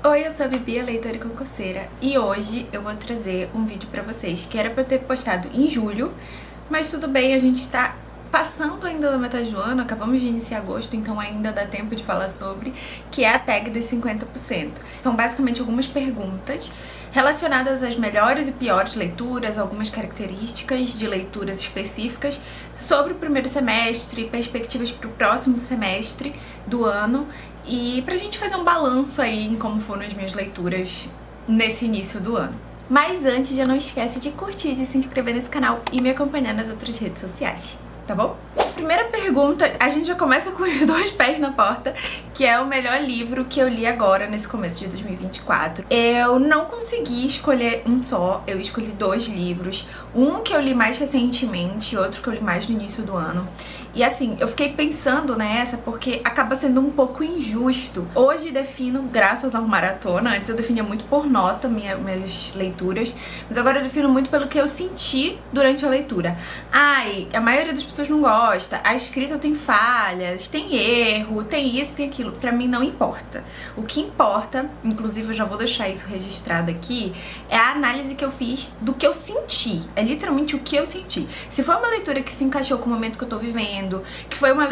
Oi, eu sou a Bibi, a leitora e concurseira, e hoje eu vou trazer um vídeo pra vocês que era pra eu ter postado em julho, mas tudo bem, a gente tá passando ainda da metade do ano, acabamos de iniciar agosto, então ainda dá tempo de falar sobre, que é a tag dos 50%. São basicamente algumas perguntas relacionadas às melhores e piores leituras, algumas características de leituras específicas sobre o primeiro semestre, perspectivas para o próximo semestre do ano, e pra gente fazer um balanço aí em como foram as minhas leituras nesse início do ano. Mas antes, já não esquece de curtir, de se inscrever nesse canal e me acompanhar nas outras redes sociais, tá bom? Primeira pergunta, a gente já começa com os dois pés na porta, que é o melhor livro que eu li agora, nesse começo de 2024. Eu não consegui escolher um só, eu escolhi dois livros. Um que eu li mais recentemente, outro que eu li mais no início do ano. E assim, eu fiquei pensando nessa porque acaba sendo um pouco injusto. Hoje defino graças ao maratona, antes eu definia muito por nota minhas leituras, mas agora eu defino muito pelo que eu senti durante a leitura. Ai, a maioria das pessoas não gosta, a escrita tem falhas, tem erro, tem isso, tem aquilo. Pra mim não importa. O que importa, inclusive eu já vou deixar isso registrado aqui, é a análise que eu fiz do que eu senti. É literalmente o que eu senti. Se foi uma leitura que se encaixou com o momento que eu tô vivendo,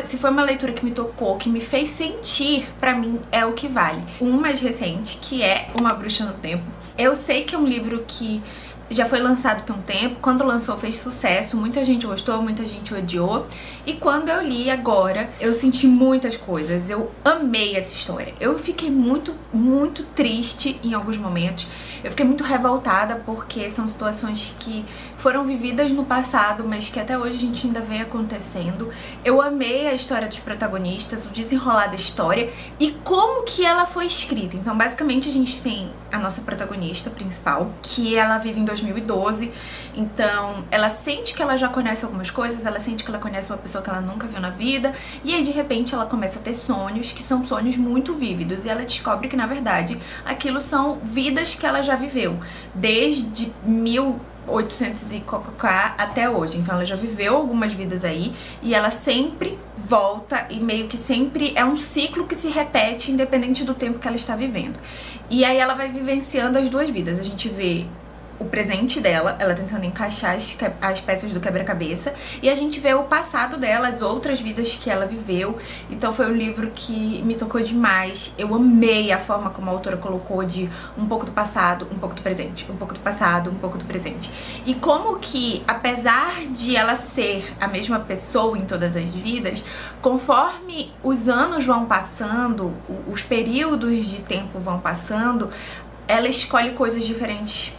se foi uma leitura que me tocou, que me fez sentir, pra mim é o que vale. Um mais recente, que é Uma Bruxa no Tempo. Eu sei que é um livro que já foi lançado tem um tempo, quando lançou fez sucesso, muita gente gostou, muita gente odiou. E quando eu li agora, eu senti muitas coisas, eu amei essa história. Eu fiquei muito triste em alguns momentos, eu fiquei muito revoltada porque são situações que foram vividas no passado, mas que até hoje a gente ainda vê acontecendo. Eu amei a história dos protagonistas, o desenrolar da história e como que ela foi escrita. Então basicamente a gente tem a nossa protagonista principal, que ela vive em 2012, então ela sente que ela já conhece algumas coisas, ela sente que ela conhece uma pessoa que ela nunca viu na vida, e aí de repente ela começa a ter sonhos, que são sonhos muito vívidos, e ela descobre que na verdade aquilo são vidas que ela já viveu, desde 1800 e cococá até hoje. Então ela já viveu algumas vidas aí e ela sempre volta e meio que sempre é um ciclo que se repete independente do tempo que ela está vivendo. E aí ela vai vivenciando as duas vidas. A gente vê o presente dela, ela tentando encaixar as peças do quebra-cabeça, e a gente vê o passado dela, as outras vidas que ela viveu. Então foi um livro que me tocou demais. Eu amei a forma como a autora colocou de um pouco do passado, um pouco do presente, um pouco do passado, um pouco do presente. E como que, apesar de ela ser a mesma pessoa em todas as vidas, conforme os anos vão passando, os períodos de tempo vão passando, ela escolhe coisas diferentes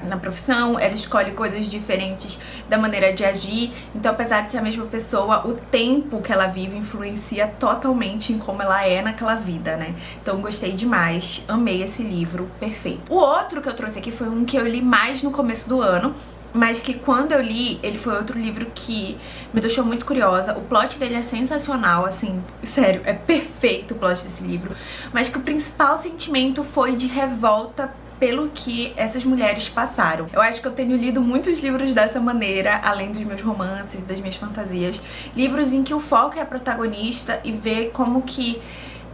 na profissão, ela escolhe coisas diferentes da maneira de agir. Então, apesar de ser a mesma pessoa, o tempo que ela vive influencia totalmente em como ela é naquela vida, né? Então, gostei demais, amei esse livro, perfeito. O outro que eu trouxe aqui foi um que eu li mais no começo do ano, mas que quando eu li, ele foi outro livro que me deixou muito curiosa. O plot dele é sensacional, assim, sério, é perfeito o plot desse livro. Mas que o principal sentimento foi de revolta pelo que essas mulheres passaram. Eu acho que eu tenho lido muitos livros dessa maneira, além dos meus romances, das minhas fantasias. Livros em que o foco é a protagonista e ver como que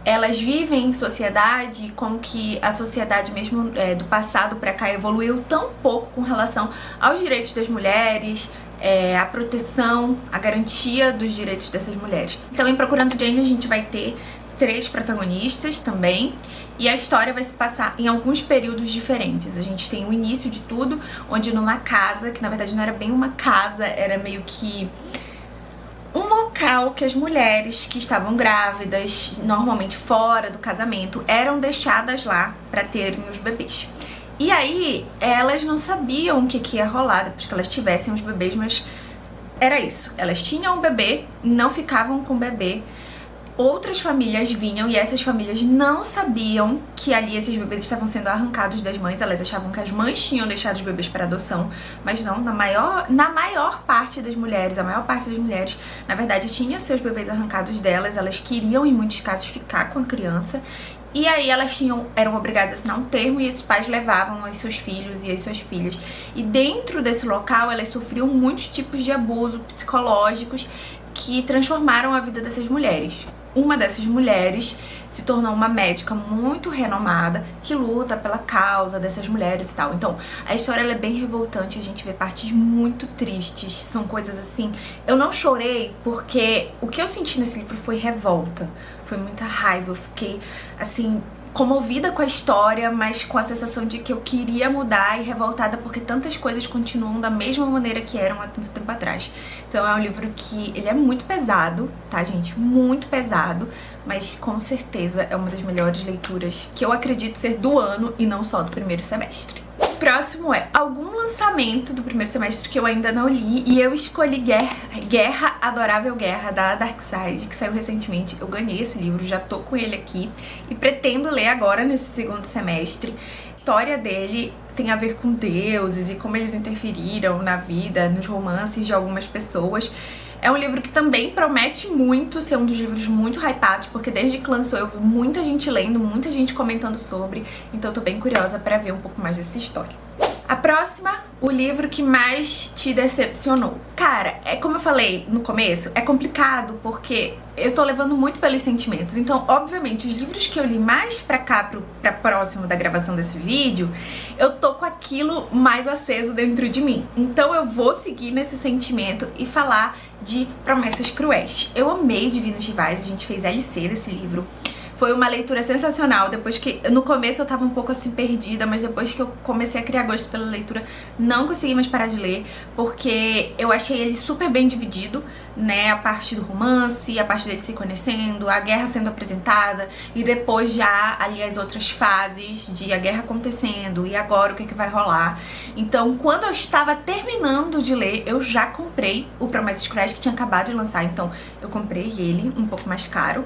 elas vivem em sociedade, como que a sociedade mesmo do passado pra cá evoluiu tão pouco com relação aos direitos das mulheres, a proteção, a garantia dos direitos dessas mulheres. Então em Procurando Jane a gente vai ter 3 protagonistas também, e a história vai se passar em alguns períodos diferentes. A gente tem o início de tudo, onde numa casa, que na verdade não era bem uma casa, era meio que um local que as mulheres que estavam grávidas, normalmente fora do casamento, eram deixadas lá para terem os bebês. E aí, elas não sabiam o que ia rolar depois que elas tivessem os bebês, mas era isso. Elas tinham um bebê, não ficavam com o bebê. Outras famílias vinham e essas famílias não sabiam que ali esses bebês estavam sendo arrancados das mães. Elas achavam que as mães tinham deixado os bebês para adoção, mas não, na maior parte das mulheres, a maior parte das mulheres, na verdade, tinha seus bebês arrancados delas. Elas queriam, em muitos casos, ficar com a criança. E aí elas eram obrigadas a assinar um termo e esses pais levavam os seus filhos e as suas filhas. E dentro desse local elas sofriam muitos tipos de abuso psicológicos que transformaram a vida dessas mulheres. uma dessas mulheres se tornou uma médica muito renomada que luta pela causa dessas mulheres e tal. Então, a história ela é bem revoltante, a gente vê partes muito tristes, são coisas assim. Eu não chorei porque o que eu senti nesse livro foi revolta, foi muita raiva, eu fiquei assim comovida com a história, mas com a sensação de que eu queria mudar e revoltada porque tantas coisas continuam da mesma maneira que eram há tanto tempo atrás. Então é um livro que ele é muito pesado, tá, gente? Muito pesado, mas com certeza é uma das melhores leituras que eu acredito ser do ano e não só do primeiro semestre. O próximo é algum lançamento do primeiro semestre que eu ainda não li e eu escolhi Guerra, Adorável Guerra, da Darkside, que saiu recentemente. Eu ganhei esse livro, já tô com ele aqui e pretendo ler agora nesse segundo semestre. A história dele tem a ver com deuses e como eles interferiram na vida, nos romances de algumas pessoas. É um livro que também promete muito ser um dos livros muito hypados, porque desde que lançou eu vi muita gente lendo, muita gente comentando sobre, então eu tô bem curiosa pra ver um pouco mais dessa história. A próxima, o livro que mais te decepcionou. Cara, é como eu falei no começo, é complicado porque eu tô levando muito pelos sentimentos. Então, obviamente, os livros que eu li mais pra cá, pra próximo da gravação desse vídeo, eu tô com aquilo mais aceso dentro de mim. Então eu vou seguir nesse sentimento e falar de Promessas Cruéis. Eu amei Divinos Rivais, a gente fez LC desse livro. Foi uma leitura sensacional, depois que... No começo eu tava um pouco assim perdida, mas depois que eu comecei a criar gosto pela leitura, não consegui mais parar de ler, porque eu achei ele super bem dividido, né? A parte do romance, a parte deles se conhecendo, a guerra sendo apresentada, e depois já ali as outras fases de a guerra acontecendo, e agora o que vai rolar. Então, quando eu estava terminando de ler, eu já comprei o Promessas Cruéis, que tinha acabado de lançar, então eu comprei ele um pouco mais caro,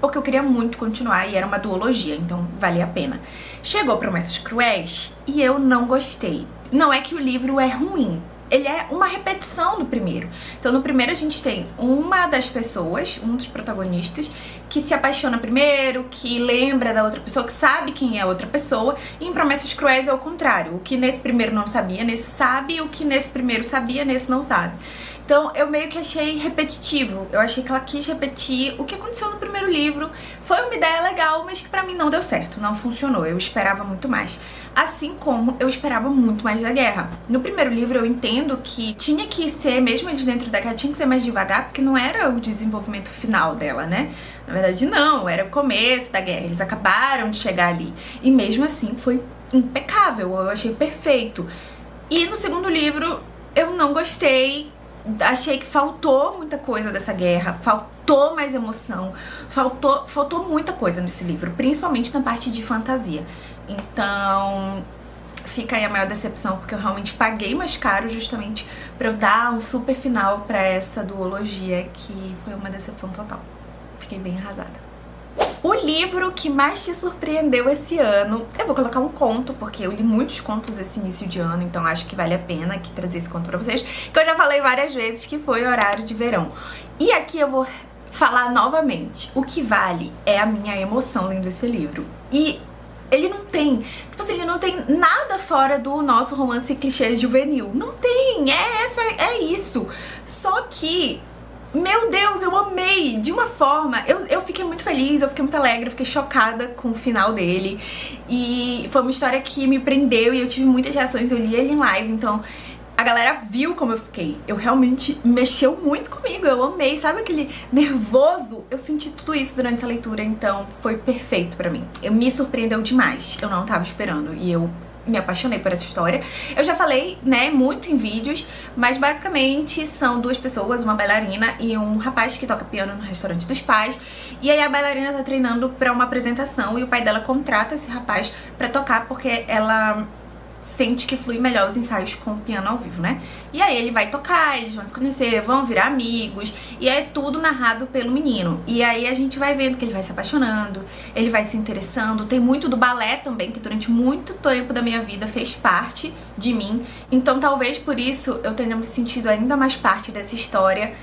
porque eu queria muito continuar e era uma duologia, então valia a pena. Chegou Promessas Cruéis e eu não gostei. Não é que o livro é ruim, ele é uma repetição do primeiro. Então no primeiro a gente tem uma das pessoas, um dos protagonistas, que se apaixona primeiro, que lembra da outra pessoa, que sabe quem é a outra pessoa, e em Promessas Cruéis é o contrário. O que nesse primeiro não sabia, nesse sabe, e o que nesse primeiro sabia, nesse não sabe. Então eu meio que achei repetitivo, eu achei que ela quis repetir o que aconteceu no primeiro livro. Foi uma ideia legal, mas que pra mim não deu certo, não funcionou, eu esperava muito mais. Assim como eu esperava muito mais da guerra. No primeiro livro eu entendo que tinha que ser, mesmo eles dentro da guerra, tinha que ser mais devagar, porque não era o desenvolvimento final dela, né? Na verdade não, era o começo da guerra, eles acabaram de chegar ali. E mesmo assim foi impecável, eu achei perfeito. E no segundo livro eu não gostei. Achei que faltou muita coisa dessa guerra, faltou mais emoção, faltou muita coisa nesse livro, principalmente na parte de fantasia. Então fica aí a maior decepção, porque eu realmente paguei mais caro justamente pra eu dar um super final pra essa duologia, que foi uma decepção total. Fiquei bem arrasada. O livro que mais te surpreendeu esse ano, eu vou colocar um conto, porque eu li muitos contos esse início de ano, então acho que vale a pena aqui trazer esse conto pra vocês, que eu já falei várias vezes, que foi Horário de Verão. E aqui eu vou falar novamente, o que vale é a minha emoção lendo esse livro. E ele não tem, tipo assim, ele não tem nada fora do nosso romance clichê juvenil. Não tem, é isso. Só que... Meu Deus, eu amei de uma forma, eu fiquei muito feliz, eu fiquei muito alegre, eu fiquei chocada com o final dele. E foi uma história que me prendeu e eu tive muitas reações, eu li ele em live, então a galera viu como eu fiquei. Eu realmente mexeu muito comigo, eu amei, sabe aquele nervoso? Eu senti tudo isso durante a leitura, então foi perfeito pra mim. Me surpreendeu demais, eu não tava esperando e eu me apaixonei por essa história. Eu já falei, né, muito em vídeos, mas basicamente são duas pessoas, uma bailarina e um rapaz que toca piano no restaurante dos pais. E aí a bailarina tá treinando pra uma apresentação e o pai dela contrata esse rapaz pra tocar porque ela sente que flui melhor os ensaios com o piano ao vivo, né? E aí ele vai tocar, eles vão se conhecer, vão virar amigos, e é tudo narrado pelo menino. E aí a gente vai vendo que ele vai se apaixonando, ele vai se interessando. Tem muito do balé também, que durante muito tempo da minha vida fez parte de mim. Então talvez por isso eu tenha me sentido ainda mais parte dessa história.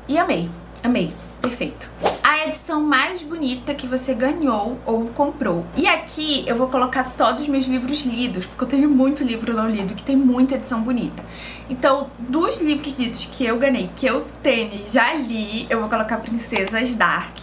E amei, amei. Perfeito. A edição mais bonita que você ganhou ou comprou. E aqui eu vou colocar só dos meus livros lidos, porque eu tenho muito livro não lido, que tem muita edição bonita. Então, dos livros lidos que eu ganhei, que eu tenho e já li, eu vou colocar Princesas Dark.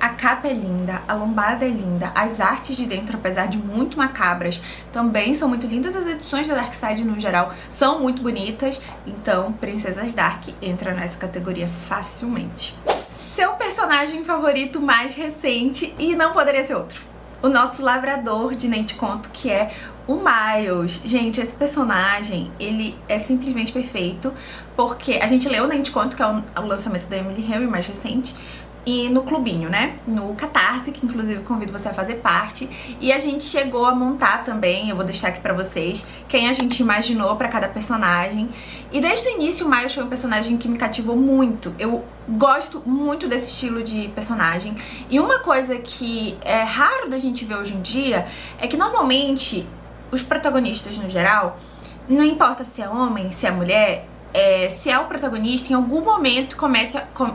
A capa é linda, a lombada é linda, as artes de dentro, apesar de muito macabras, também são muito lindas. As edições da Darkside, no geral, são muito bonitas. Então, Princesas Dark entra nessa categoria facilmente. Seu personagem favorito mais recente, e não poderia ser outro, o nosso labrador de Nem Te Conto, que é o Miles. Gente, esse personagem, ele é simplesmente perfeito, porque a gente leu Nem Te Conto, que é o lançamento da Emily Henry mais recente, e no clubinho, né? No Catarse, que inclusive convido você a fazer parte. E a gente chegou a montar também, eu vou deixar aqui pra vocês, quem a gente imaginou pra cada personagem. E desde o início o Miles foi um personagem que me cativou muito. Eu gosto muito desse estilo de personagem. E uma coisa que é raro da gente ver hoje em dia é que normalmente os protagonistas no geral, não importa se é homem, se é mulher, se é o protagonista, em algum momento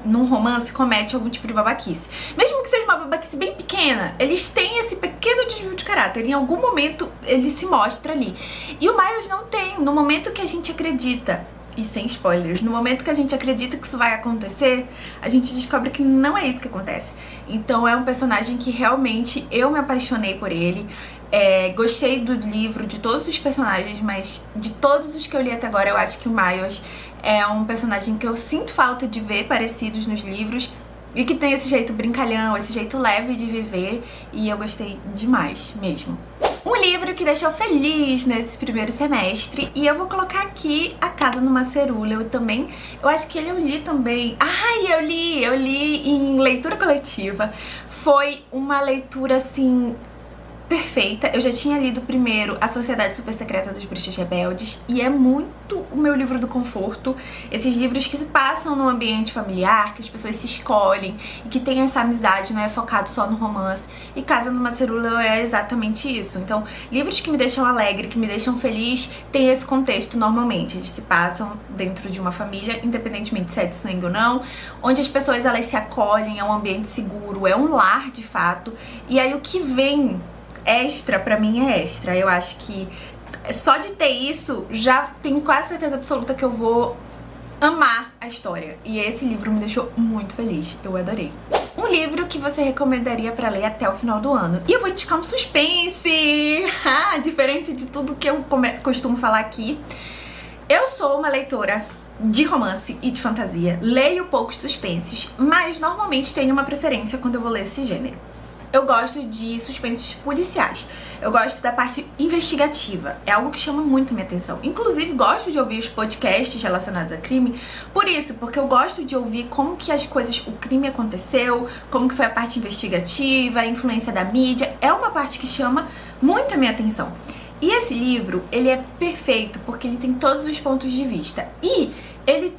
num romance comete algum tipo de babaquice. Mesmo que seja uma babaquice bem pequena, eles têm esse pequeno desvio de caráter. Em algum momento ele se mostra ali. E o Miles não tem. No momento que a gente acredita, e sem spoilers, no momento que a gente acredita que isso vai acontecer, a gente descobre que não é isso que acontece. Então é um personagem que realmente eu me apaixonei por ele. Gostei do livro, de todos os personagens, mas de todos os que eu li até agora, eu acho que o Miles é um personagem que eu sinto falta de ver parecidos nos livros e que tem esse jeito brincalhão, esse jeito leve de viver, e eu gostei demais mesmo. Um livro que deixou feliz nesse primeiro semestre, e eu vou colocar aqui A Casa numa Cerula. Eu acho que eu li também. Ai, eu li em leitura coletiva. Foi uma leitura assim perfeita. Eu já tinha lido primeiro A Sociedade Super Secreta dos Bruxos Rebeldes, e é muito o meu livro do conforto. Esses livros que se passam no ambiente familiar, que as pessoas se escolhem e que tem essa amizade, não é focado só no romance. E Casa numa Cerula é exatamente isso. Então, livros que me deixam alegre, que me deixam feliz, tem esse contexto normalmente. Eles se passam dentro de uma família, independentemente se é de sangue ou não, onde as pessoas elas se acolhem, é um ambiente seguro, é um lar de fato. E aí o que vem extra, pra mim é extra. Eu acho que só de ter isso, já tenho quase certeza absoluta que eu vou amar a história. E esse livro me deixou muito feliz, eu adorei. Um livro que você recomendaria pra ler até o final do ano. E eu vou indicar um suspense! Diferente de tudo que eu costumo falar aqui. Eu sou uma leitora de romance e de fantasia, leio poucos suspenses, mas normalmente tenho uma preferência quando eu vou ler esse gênero. Eu gosto de suspensos policiais. Eu gosto da parte investigativa. É algo que chama muito a minha atenção. Inclusive, gosto de ouvir os podcasts relacionados a crime por isso, porque eu gosto de ouvir como que as coisas, o crime aconteceu, como que foi a parte investigativa, a influência da mídia. É uma parte que chama muito a minha atenção. E esse livro, ele é perfeito porque ele tem todos os pontos de vista. E ele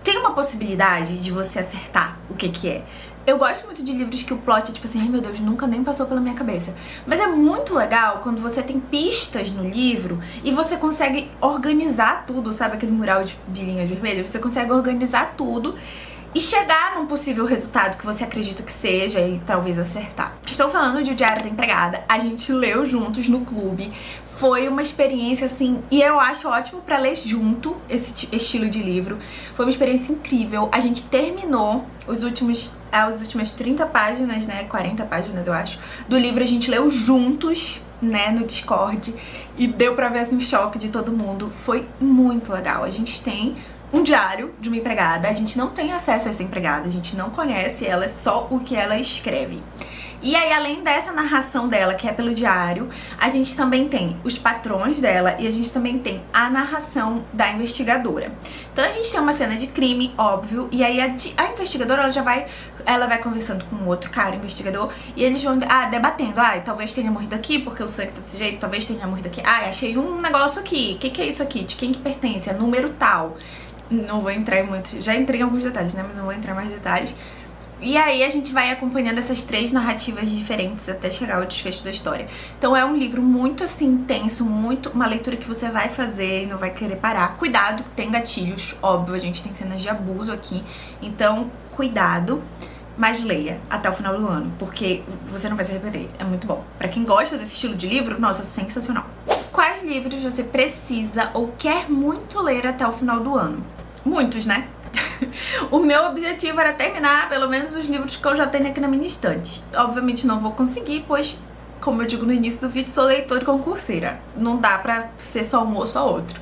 tem uma possibilidade de você acertar o que é. Eu gosto muito de livros que o plot é tipo assim, ai meu Deus, nunca nem passou pela minha cabeça. Mas é muito legal quando você tem pistas no livro e você consegue organizar tudo, sabe aquele mural de linhas vermelhas? Você consegue organizar tudo e chegar num possível resultado que você acredita que seja e talvez acertar. Estou falando de O Diário da Empregada. A gente leu juntos no clube. Foi uma experiência assim, e eu acho ótimo pra ler junto esse estilo de livro. Foi uma experiência incrível. A gente terminou as últimas 30 páginas, né, 40 páginas eu acho, do livro a gente leu juntos, né, no Discord, e deu pra ver assim o choque de todo mundo. Foi muito legal. A gente tem um diário de uma empregada, a gente não tem acesso a essa empregada, a gente não conhece ela, é só o que ela escreve. E aí, além dessa narração dela, que é pelo diário, a gente também tem os patrões dela e a gente também tem a narração da investigadora. Então a gente tem uma cena de crime, óbvio, e aí a investigadora, ela vai conversando com um outro cara, investigador, e eles vão debatendo, talvez tenha morrido aqui porque o sangue tá desse jeito, talvez tenha morrido aqui, achei um negócio aqui, o que é isso aqui, de quem que pertence, é número tal. Não vou entrar em muito, já entrei em alguns detalhes, né, mas não vou entrar em mais detalhes. E aí a gente vai acompanhando essas três narrativas diferentes até chegar ao desfecho da história. Então é um livro muito assim intenso, uma leitura que você vai fazer e não vai querer parar. Cuidado, tem gatilhos, óbvio, a gente tem cenas de abuso aqui, então cuidado, mas leia até o final do ano, porque você não vai se arrepender, é muito bom. Pra quem gosta desse estilo de livro, nossa, sensacional. Quais livros você precisa ou quer muito ler até o final do ano? Muitos, né? O meu objetivo era terminar pelo menos os livros que eu já tenho aqui na minha estante. Obviamente não vou conseguir, pois, como eu digo no início do vídeo, sou leitora e concurseira. Não dá pra ser só um ou só outro.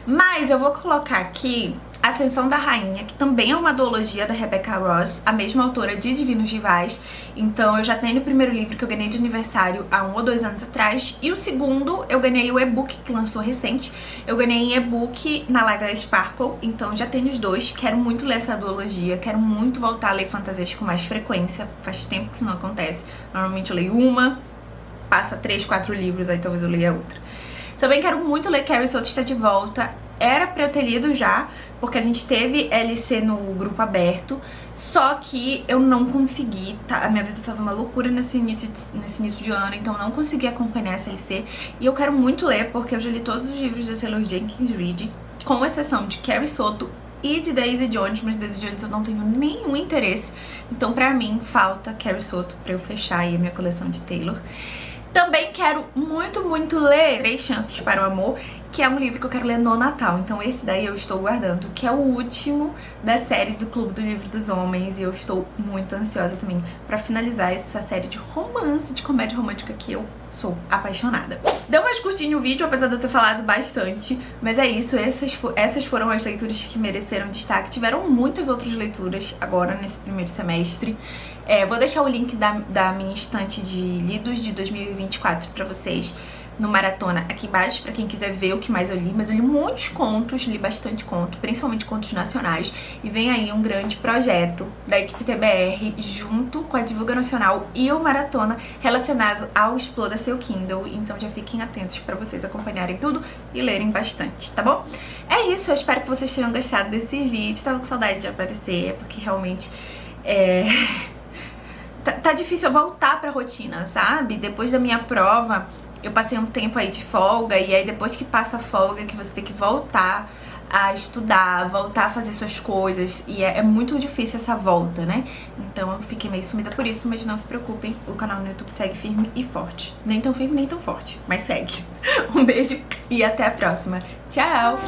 Mas eu vou colocar aqui Ascensão da Rainha, que também é uma duologia da Rebecca Ross, a mesma autora de Divinos Rivais. Então eu já tenho o primeiro livro que eu ganhei de aniversário há 1 ou 2 anos atrás. E o segundo eu ganhei o e-book, que lançou recente. Eu ganhei em e-book na live da Sparkle, então já tenho os dois. Quero muito ler essa duologia, quero muito voltar a ler fantasias com mais frequência. Faz tempo que isso não acontece. Normalmente eu leio uma, passa 3, 4 livros, aí talvez eu leia outra. Também quero muito ler Carrie Soto Está de Volta. Era pra eu ter lido já, porque a gente teve LC no grupo aberto, só que eu não consegui, tá? A minha vida tava uma loucura nesse início de ano, então eu não consegui acompanhar essa LC. E eu quero muito ler, porque eu já li todos os livros da Taylor Jenkins Reid, com exceção de Carrie Soto e de Daisy Jones, mas Daisy Jones eu não tenho nenhum interesse. Então pra mim falta Carrie Soto pra eu fechar aí a minha coleção de Taylor. Também quero muito ler 3 Chances para o Amor, que é um livro que eu quero ler no Natal. Então esse daí eu estou guardando, que é o último da série do Clube do Livro dos Homens. E eu estou muito ansiosa também pra finalizar essa série de romance, de comédia romântica que eu sou apaixonada. Deu mais curtinho o vídeo, apesar de eu ter falado bastante. Mas é isso, essas foram as leituras que mereceram destaque. Tiveram muitas outras leituras agora nesse primeiro semestre. Vou deixar o link da minha estante de lidos de 2024 pra vocês no Maratona aqui embaixo, pra quem quiser ver o que mais eu li. Mas eu li muitos contos, li bastante conto, principalmente contos nacionais. E vem aí um grande projeto da equipe TBR, junto com a Divulga Nacional e o Maratona, relacionado ao Exploda Seu Kindle. Então já fiquem atentos pra vocês acompanharem tudo e lerem bastante, tá bom? É isso, eu espero que vocês tenham gostado desse vídeo. Tava com saudade de aparecer, porque realmente tá difícil eu voltar pra rotina, sabe? Depois da minha prova, eu passei um tempo aí de folga, e aí depois que passa a folga, que você tem que voltar a estudar, voltar a fazer suas coisas, e é muito difícil essa volta, né? Então eu fiquei meio sumida por isso, mas não se preocupem, o canal no YouTube segue firme e forte. Nem tão firme, nem tão forte, mas segue. Um beijo e até a próxima. Tchau!